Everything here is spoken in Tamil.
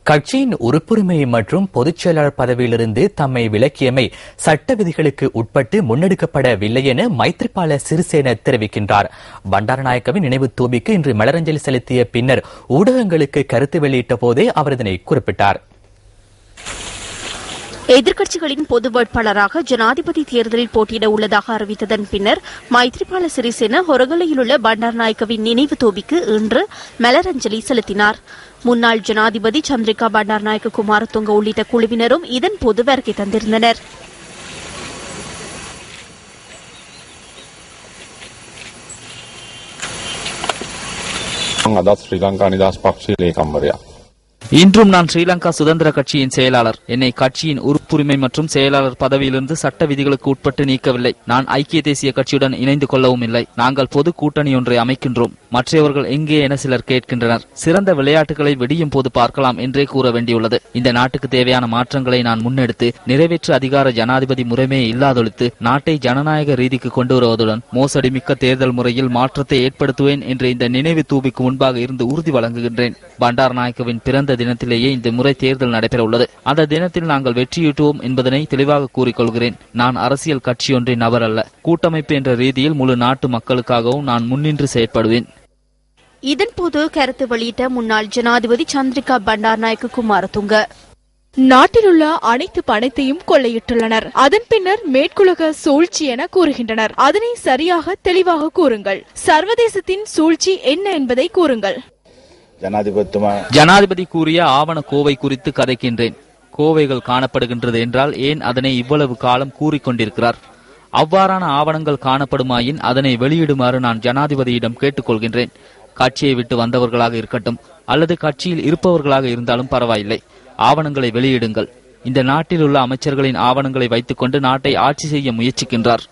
கட்சியின் உறுப்புரிமை மற்றும் பொதுச் செயலாளர் பதவியிலிருந்து தம்மை விலக்கியமை சட்ட விதிகளுக்கு உட்பட்டு முன்னெடுக்கப்படவில்லை என மைத்ரிபால சிறிசேன தெரிவிக்கின்றார். பண்டாரநாயக்கவின் நினைவு தூபிக்கு இன்று மலரஞ்சலி செலுத்திய பின்னர் ஊடகங்களுக்கு கருத்து வெளியிட்ட போதே அவர் இதனை குறிப்பிட்டார். எதிர்க்கட்சிகளின் பொது வேட்பாளராக ஜனாதிபதி தேர்தலில் போட்டியிட உள்ளதாக அறிவித்ததன் பின்னர் மைத்ரிபால சிறிசேன ஹொரகலையில் உள்ள பண்டாரநாயக்கவின் நினைவு தூபிக்கு இன்று மலரஞ்சலி செலுத்தினார். முன்னாள் ஜனாதிபதி சந்திரிகா பண்டாரநாயக்க குமாரதுங்க உள்ளிட்ட குழுவினரும் இதன்போது வருகை தந்திருந்தனர். இன்றும் நான் ஸ்ரீலங்கா சுதந்திர கட்சியின் செயலாளர். என்னை கட்சியின் உறுப்புரிமை மற்றும் செயலாளர் பதவியிலிருந்து சட்ட விதிகளுக்கு உட்பட்டு நீக்கவில்லை. நான் ஐக்கிய தேசிய கட்சியுடன் இணைந்து கொள்ளவும் இல்லை. நாங்கள் பொது கூட்டணி ஒன்றை அமைக்கின்றோம். மற்றவர்கள் எங்கே என சிலர் கேட்கின்றனர். சிறந்த விளையாட்டுகளை வெடியும் போது பார்க்கலாம் என்றே கூற வேண்டியுள்ளது. இந்த நாட்டுக்கு தேவையான மாற்றங்களை நான் முன்னெடுத்து நிறைவேற்று அதிகார ஜனாதிபதி முறைமையை இல்லாதொழித்து நாட்டை ஜனநாயக ரீதிக்கு கொண்டு வருவதுடன் மோசடி மிக்க தேர்தல் முறையில் மாற்றத்தை ஏற்படுத்துவேன் என்று இந்த நினைவு தூபிக்கு முன்பாக இருந்து உறுதி வழங்குகின்றேன். பண்டாரநாயக்கவின் பிறந்த தினத்திலேயே இந்த முறை தேர்தல் நடைபெற உள்ளது. அந்த தினத்தில் நாங்கள் வெற்றியீட்டுவோம் என்பதனை தெளிவாக கூறிக்கொள்கிறேன். நான் அரசியல் கட்சியொன்றின் நபர் அல்ல. கூட்டமைப்பு என்ற ரீதியில் முழு நாட்டு மக்களுக்காகவும் நான் முன்னின்று செயற்படுவேன். இதன்போது கருத்து வெளியிட்ட முன்னாள் ஜனாதிபதி சந்திரிகா பண்டாரநாயக்க குமாரதுங்க, நாட்டில் உள்ள அனைத்து பணத்தையும் கொள்ளையிட்டுள்ளனர். அதன் பின்னர் மேற்குலக சூழ்ச்சி என கூறுகின்றனர். அதனை சரியாக தெளிவாக கூறுங்கள். சர்வதேசத்தின் சூழ்ச்சி என்ன என்பதை கூறுங்கள். ஜனாதிபதி கூறிய ஆவண கோவை குறித்து கதைக்கின்றேன். கோவைகள் காணப்படுகின்றது என்றால் ஏன் அதனை இவ்வளவு காலம் கூறிக்கொண்டிருக்கிறார்? அவ்வாறான ஆவணங்கள் காணப்படுமாயின் அதனை வெளியிடுமாறு நான் ஜனாதிபதியிடம் கேட்டுக்கொள்கின்றேன். கட்சியை விட்டு வந்தவர்களாக இருக்கட்டும் அல்லது கட்சியில் இருப்பவர்களாக இருந்தாலும் பரவாயில்லை, ஆவணங்களை வெளியிடுங்கள். இந்த நாட்டில் உள்ள அமைச்சர்களின் ஆவணங்களை வைத்துக் கொண்டு நாட்டை ஆட்சி செய்ய முயற்சிக்கின்றார்.